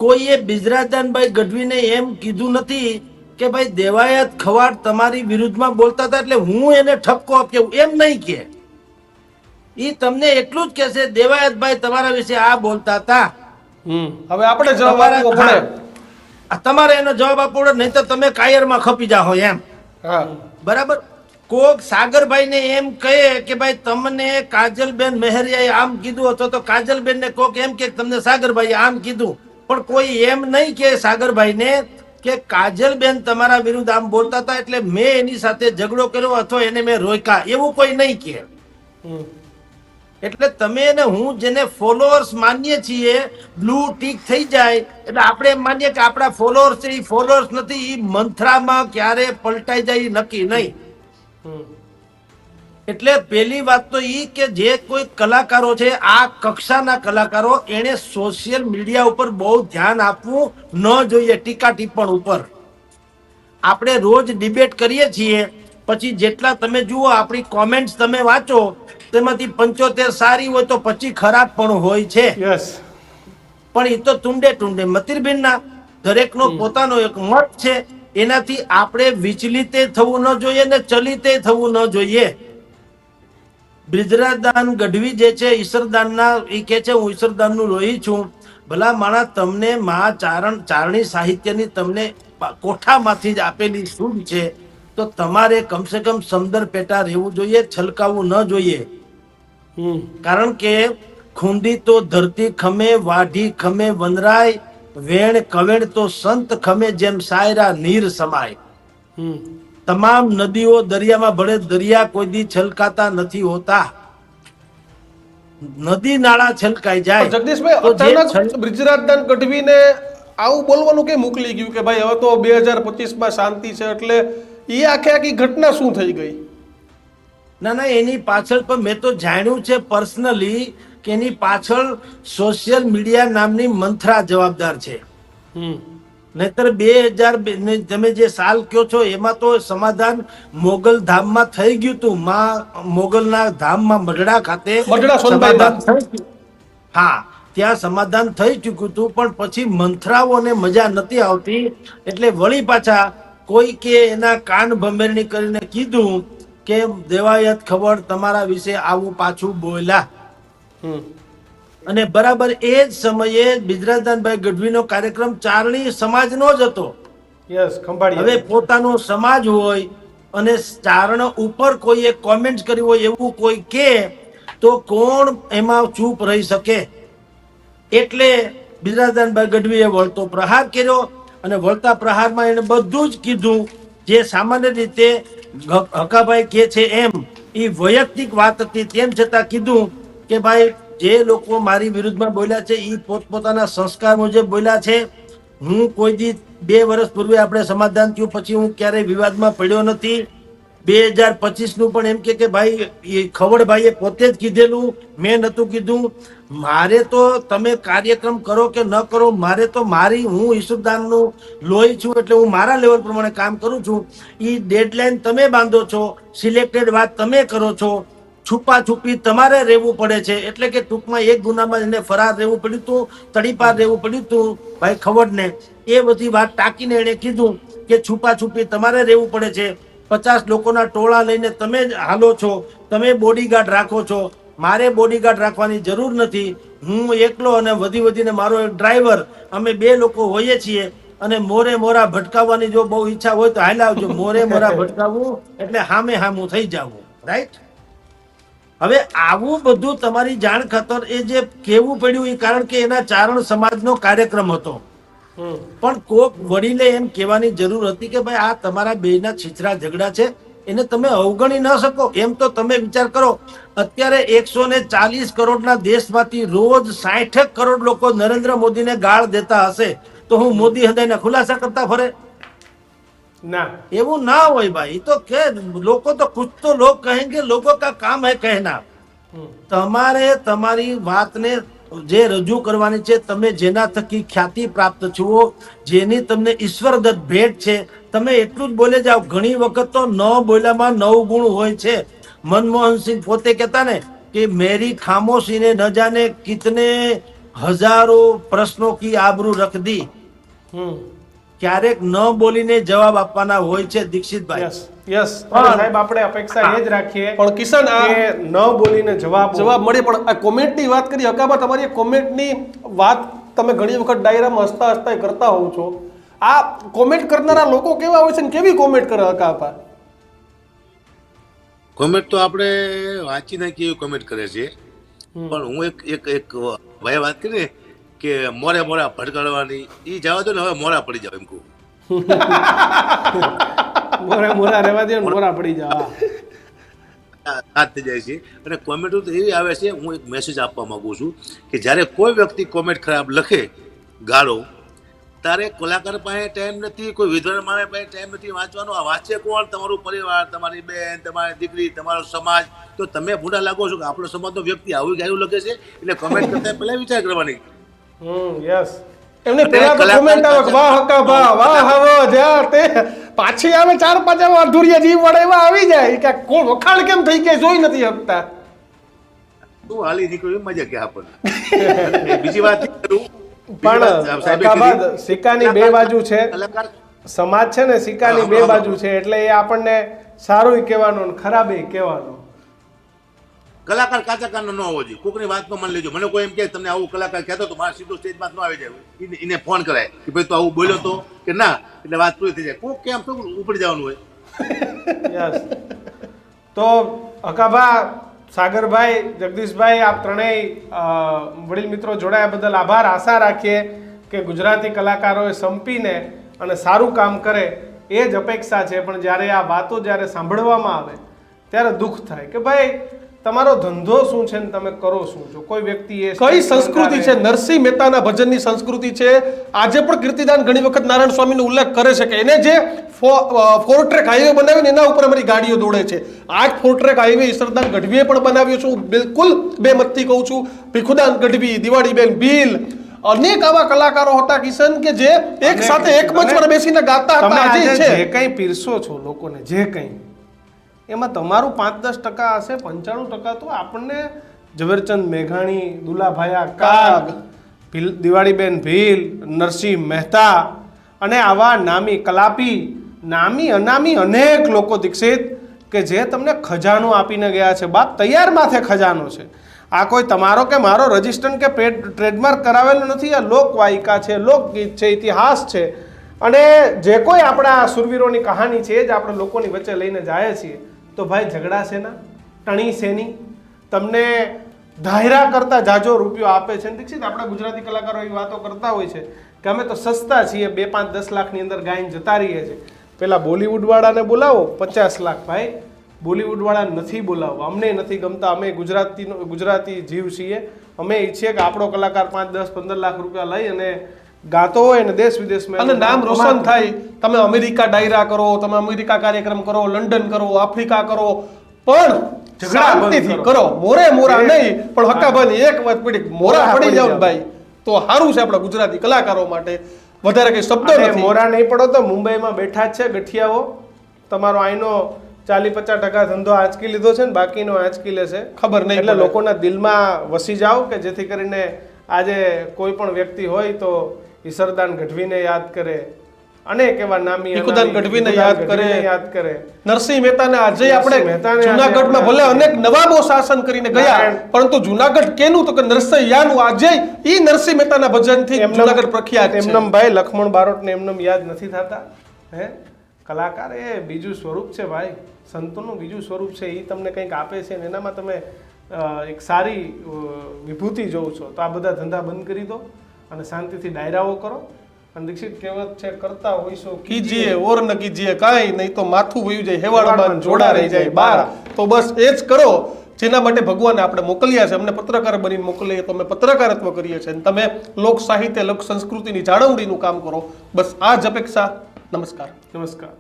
કોઈએ બિજરાદાનભાઈ ગઢવીને એમ કીધું નથી કે ભાઈ દેવાયત ખવાડ તમારી વિરુદ્ધમાં બોલતા હતા એટલે હું એને ઠપકો આપ્યો, એમ નહીં કે. ઈ તમને એટલું જ કહેશે દેવાયતભાઈ તમારા વિશે આ બોલતા હતા. હવે આપણે જવાબ આપવો પડે. તમારે એનો જવાબ આપવો પડે, નહીં તો તમે કાયરમાં ખપી જાઓ એમ. બરાબર. કોક સાગરભાઈને એમ કહે કે ભાઈ તમને કાજલબેન મહેરિયાએ આમ કીધું, અથવા તો કાજલબેનને કોક એમ કે તમને સાગરભાઈએ આમ કીધું, પણ કોઈ એમ નહીં કે સાગરભાઈને કે કાજલબેન તમારા વિરુદ્ધ આમ બોલતા હતા એટલે મેં એની સાથે ઝઘડો કર્યો અથવા એને મેં રોક્યા, એવું કોઈ નહીં કે. એટલે તમે ને હું જેને ફોલોઅર્સ માનીએ છીએ, બ્લુ ટીક થઈ જાય એટલે આપણે એમ માનીએ કે આપણા ફોલોઅર્સ છે. એ ફોલોઅર્સ નથી, એ મંથરામાં ક્યારે પલટાઈ જાય નક્કી નહીં. એટલે પેલી વાત તો ઈ કે જે કોઈ કલાકારો છે, આ કક્ષાના કલાકારો, એને સોશિયલ મીડિયા ઉપર બહુ ધ્યાન આપવું ન જોઈએ. ટીકા ટિપ્પણ ઉપર આપણે રોજ ડિબેટ કરીએ છીએ, પછી જેટલા તમે જુઓ આપણી કોમેન્ટ્સ તમે વાંચો, તેમાંથી 75 સારી હોય તો 25 ખરાબ પણ હોય છે. પણ એ તો ટુંડે ટુંડે મતિરબેનના દરેકનો પોતાનો એક મત છે. એનાથી આપણે વિચલિતે થવું ન જોઈએ ને ચલિતે થવું ન જોઈએ. બ્રિજરાદાન ગઢવી જે છે ઈશ્વરદાનના, એ કે છે હું ઈશ્વરદાનનું લોહી છું. ભલા માણા, તમને ચારણી સાહિત્યની તમને કોઠામાંથી જ આપેલી સૂઝ છે, તો તમારે કમસે કમ સમદર પેટા રહેવું જોઈએ, છલકાવવું ન જોઈએ. કારણ કે ખૂંદી તો ધરતી ખમે, વાઢી ખમે વનરાય, વેણ કવેણ તો સંત ખમે, જેમ સાયરા નીર સમાય. તમામ નદીઓ દરિયામાં ભળે, દરિયા કોઈ દી છલકાતા નથી હોતા. નદી નાળા છલકાઈ જાય. જગદીશભાઈ, અચાનક બ્રિજરાજદાન ગઢવીને આવું બોલવાનું કેમ મોકલી ગયું કે ભાઈ હવે તો 2025માં શાંતિ છે, એટલે એ આખી ઘટના શું થઈ ગઈ? ના, એની પાછળ પણ મેં તો જાણ્યું છે પર્સનલી કે એની પાછળ સોશિયલ મીડિયા નામની મંથરા જવાબદાર છે. નહીતર 2000 તમે જે સાલ કયો છો એમાં તો સમાધાન મોગલ ધામમાં થઈ ગયું હતું. મોગલના ધામમાં મઢડા ખાતે સમાધાન થઈ ગયું. હા, ત્યાં સમાધાન થઈ ચૂક્યું હતું, પણ પછી મંથરાઓને મજા નથી આવતી એટલે વળી પાછા કોઈ કે એના કાન ભંભેરણી કરીને કીધું કે દેવાયત ખબર તમારા વિશે આવું પાછું બોલ્યા, અને બરાબર એ જ સમયે બિજરાજદાનભાઈ ગઢવીનો કાર્યક્રમ ચારણી સમાજનો જ હતો. યસ, ખંભાળી. હવે પોતાનો સમાજ હોય અને ચારણ ઉપર કોઈએ કોમેન્ટ કરી હોય એવું કોઈ કે તો કોણ એમાં ચૂપ રહી શકે? એટલે બિજરાજદાનભાઈ ગઢવીએ વળતો પ્રહાર કર્યો, અને વળતા પ્રહારમાં એને બધું જ કીધું જે સામાન્ય રીતે હકાભાઈ કે છે એમ એ વૈયક્તિક વાત હતી. તેમ છતાં કીધું કે ભાઈ જે લોકો મારી વિરુદ્ધમાં બોલ્યા છે એ પોતપોતાના સંસ્કાર મુજબ બોલ્યા છે. હું કોઈ દી 2 વર્ષ પૂર્વે આપણે સમાધાન થયું પછી હું ક્યારેય વિવાદમાં પડ્યો નથી. 2025 નું પણ એમ કે ભાઈ ખવડભાઈએ પોતે જ કીધેલું, મેં નતું કીધું. મારે તો તમે કાર્યક્રમ કરો કે ન કરો, મારે તો હું ઈસુદાનનું લોહી છું એટલે હું મારા લેવલ પ્રમાણે કામ કરું છું. એ ડેડલાઇન તમે બાંધો છો, સિલેક્ટેડ વાત તમે કરો છો, છુપા છુપી તમારે રહેવું પડે છે. એટલે કે ટૂંકમાં એક ગુનામાં એને ફરાર રહેવું પડ્યું હતું, તડીપાર રહેવું પડ્યું હતું ભાઈ ખવડને. એ બધી વાત ટાંકીને એને કીધું કે છુપા છુપી તમારે રહેવું પડે છે. 50 લોકોના ટોળા લઈને તમે જ હાલો છો, તમે બોડીગાર્ડ રાખો છો. મારે બોડીગાર્ડ રાખવાની જરૂર નથી. હું એકલો અને વધીને મારો એક ડ્રાઈવર, અમે 2 લોકો હોઈએ છીએ. અને મોરા ભટકાવવાની જો બહુ ઈચ્છા હોય તો હાલ આવજો. મોરા ભટકાવવું એટલે હામું થઈ જવું. રાઈટ? હવે આવું બધું તમારી જાણ ખાતર એ જે કહેવું પડ્યું એ કારણ કે એના ચારણ સમાજનો કાર્યક્રમ હતો. પણ કોક વડીલે એમ કહેવાની જરૂર હતી કે ભાઈ આ તમારા બેના છીછરા ઝઘડા છે, એને તમે અવગણી ન શકો. એમ તો તમે વિચાર કરો, અત્યારે 140 કરોડના દેશમાંથી રોજ 60 કરોડ લોકો નરેન્દ્ર મોદીને ગાળ દેતા હશે તો હું મોદી હૃદયના ખુલાસા કરતા ફરે? ના, એવું ના હોય ભાઈ. તો કે લોકો તો કુછ તો લોગ કહેંગે, લોકો કા કામ હૈ કહેના. તમારે તમારી વાતને જે રજૂ કરવાની છે, તમે જેના થકી ખ્યાતિ પ્રાપ્ત છો, જેની તમને ઈશ્વરદત્ત ભેટ છે, તમે એટલું જ બોલે જાઓ. ઘણી વખત તો ન બોલ્યામાં 9 ગુણ હોય છે. મનમોહનસિંહ પોતે કહેતા ને કે મેરી ખામોશી ને ન જાને કિતને હજારો પ્રશ્નો કી આબરૂ રખ દી. ક્યારેક ન બોલીને જવાબ આપવાના હોય છે દીક્ષિતભાઈ. યસ સાહેબ, આપણે અપેક્ષા એ જ રાખીએ પણ કિશન કે ન બોલીને જવાબ મળે. પણ આ કોમેન્ટની વાત કરી હકાબા, તમારી કોમેન્ટની વાત તમે ઘણી વખત ડાયરામાં હસતા કરતા હોવ છો. આ કોમેન્ટ કરનારા લોકો કેવા હોય છે ને કેવી કોમેન્ટ કરે હકાબા? કોમેન્ટ તો આપણે વાંચી નાખીએ એવી કોમેન્ટ કરે છે. પણ હું એક ભાઈ વાત કરી કે મોરા ભટકાડવાની, એ જવા દો ને, હવે મોરા પડી જાવ એમ કહું. મોરા રહેવા દે, મોરા પડી જાવ. હાથ થઈ જાય છે. અને કોમેન્ટો તો એવી આવે છે, હું એક મેસેજ આપવા માંગુ છું કે જ્યારે કોઈ વ્યક્તિ કોમેન્ટ ખરાબ લખે, ગાળો, તારે કલાકાર પાસે ટાઈમ નથી, કોઈ વિદ્વાન માણસ પાસે ટાઈમ નથી વાંચવાનો. આ વાંચે કોણ? તમારું પરિવાર, તમારી બેન, તમારી દીકરી, તમારો સમાજ. તો તમે ભૂંડા લાગો છો કે આપણો સમાજનો વ્યક્તિ આવું ગાયું લખે છે, એટલે કોમેન્ટ કરતા પહેલા વિચાર કરવાની. યસ, એમને પેલા તો કોમેન્ટ આવે વાહ હકાબા, વાહ હવે જ્યાં તે પાછી આવે 4-5 અધૂરિયા જીવ વડે એવા આવી જાય કે કોણ વખાણ કેમ થઈ ગયા જોઈ નથી શકતા. તું હાલી નીકળ્યું મજા કે આપણને. બીજી વાત કરું, પણ હકાબા, સિક્કાની 2 બાજુ છે. સમાજ છે ને, સિક્કાની 2 બાજુ છે. એટલે એ આપણને સારું કહેવાનું, ખરાબ કહેવાનું. કલાકાર કાચા કાનનો ન હોવો જોઈએ. કોકની વાતમાં માની લેજો. મને કોઈ એમ કે તમને આવું કલાકાર કહેતો તો મારે સીધો સ્ટેજમાં ન આવી જાય, એને ફોન કરાય કે ભાઈ તું આવું બોલ્યો તો કે ના, એટલે વાત પૂરી થઈ જાય. કોક કેમ તો ઉપડી જવાનું હોય. યસ. તો હકાબા, સાગરભાઈ, જગદીશભાઈ, આપ ત્રણેય વડીલ મિત્રો જોડાયા બદલ આભાર. આશા રાખીએ કે ગુજરાતી કલાકારોએ સંપીને અને સારું કામ કરે એ જ અપેક્ષા છે. પણ જ્યારે આ વાતો જ્યારે સાંભળવામાં આવે ત્યારે દુઃખ થાય કે ભાઈ તમારો ધંધો શું છે ને તમે કરો શું છો? કોઈ વ્યક્તિ એ કઈ સંસ્કૃતિ છે? નરસિંહ મહેતાના ભજનની સંસ્કૃતિ છે. આજે પણ કીર્તિદાન ઘણી વખત નારાયણ સ્વામીનો ઉલ્લેખ કરે છે કે એને જે 4 ટ્રેક હાઈવે બનાવીને એના ઉપર અમારી ગાડીઓ દોડે છે. આ 4 ટ્રેક હાઈવે ઈશ્વરદાન ગઢવીએ પણ બનાવ્યો છે. હું બિલકુલ બેમતથી કહું છું. ભીખુદાન ગઢવી, દિવાળીબેન ભીલ, અનેક આવા કલાકારો હતા કિશન કે જે એક સાથે એક મંચ પર બેસીને ગાતા હતા. આજે છે જે કંઈ પીરસો છો લોકોને, જે કંઈ એમાં તમારું 5-10% હશે. 95% તો આપણને ઝવેરચંદ મેઘાણી, દુલાભાયા કાગ, દિવાળીબેન ભીલ, નરસિંહ મહેતા અને આવા નામી કલાપી નામી અનામી અનેક લોકો દીક્ષિત કે જે તમને ખજાનો આપીને ગયા છે. બાપ તૈયાર માથે ખજાનો છે. આ કોઈ તમારો કે મારો રજિસ્ટર કે ટ્રેડમાર્ક કરાવેલો નથી. આ લોકવાયિકા છે, લોકગીત છે, ઇતિહાસ છે. અને જે કોઈ આપણા સુરવીરોની કહાની છે એ જ આપણે લોકોની વચ્ચે લઈને જાય છીએ. તો ભાઈ ઝઘડા શેના, ટણી શેની, તમને ધાયરા કરતા જાજો રૂપિયો આપે છે. દીક્ષિત આપણા ગુજરાતી કલાકારો એવી વાતો કરતા હોય છે કે અમે તો સસ્તા છીએ, 2, 5, 10 લાખની અંદર ગાઈને જતા રહીએ છીએ. પેલા બોલિવૂડ વાળાને બોલાવો 50 લાખ. ભાઈ બોલિવૂડ વાળા નથી બોલાવવા, અમને નથી ગમતા. અમે ગુજરાતી જીવ છીએ. અમે ઈચ્છીએ કે આપણો કલાકાર 5, 10, 15 લાખ રૂપિયા લઈ અને ગાતો હોય ને દેશ વિદેશમાં અને નામ રોશન થાય. તમે અમેરિકા ડાયરા કરો, તમે અમેરિકા કાર્યક્રમ કરો, લંડન કરો, આફ્રિકા કરો, પણ શાંતિથી કરો. મોરા નહીં, પણ હકાભાની એક વાત પડી, મોરા પડી જાવ ભાઈ તો સારું છે આપણા ગુજરાતી કલાકારો માટે. વધારે કઈ શબ્દો નથી. મોરા નહીં પડો તો મુંબઈમાં બેઠા જ છે ગઠિયાઓ. તમારો આઈનો 40-50% ધંધો આંચકી લીધો છે ને બાકીનો આંચકી લેશે, ખબર નહીં. એટલે લોકોના દિલમાં વસી જાઓ કે જેથી કરીને આજે કોઈ પણ વ્યક્તિ હોય તો ઈસરદાન ગઢવીને યાદ કરે, અનેક એવા નામી ભીખુદાન ગઢવીને યાદ કરે, નરસિંહ મહેતાને. આજે આપણે મહેતાને જુનાગઢમાં ભલે અનેક નવાબો શાસન કરીને ગયા, પરંતુ જુનાગઢ કેનું તો કે નરસિંહયાનું. આજે ઈ નરસિંહ મહેતાના ભજનથી જુનાગઢ પ્રખ્યાત છે. એમનમ ભાઈ લક્ષ્મણ બારોટને એમનમ યાદ નથી થતા. હે કલાકાર એ બીજું સ્વરૂપ છે ભાઈ, સંતોનું બીજું સ્વરૂપ છે. એ તમને કંઈક આપે છે ને એનામાં તમે એક સારી વિભૂતિ જોવો છો. તો આ બધા ધંધા બંધ કરી દો અને શાંતિથી ડાયરાઓ કરો. અને દીક્ષિત કહેવત છે, કરતા હોઈશો કીજીએ ઓર ન કીજીએ કાંઈ, નહીં તો માથું વયું જાય હેવાળમાં જોડા રહી જાય બાર. તો બસ એ જ કરો જેના માટે ભગવાને આપણે મોકલ્યા છે. અમને પત્રકાર બનીને મોકલીએ તો અમે પત્રકારત્વ કરીએ છીએ. તમે લોક સાહિત્ય, લોક સંસ્કૃતિની જાળવણીનું કામ કરો. બસ આ જ અપેક્ષા. નમસ્કાર. નમસ્કાર.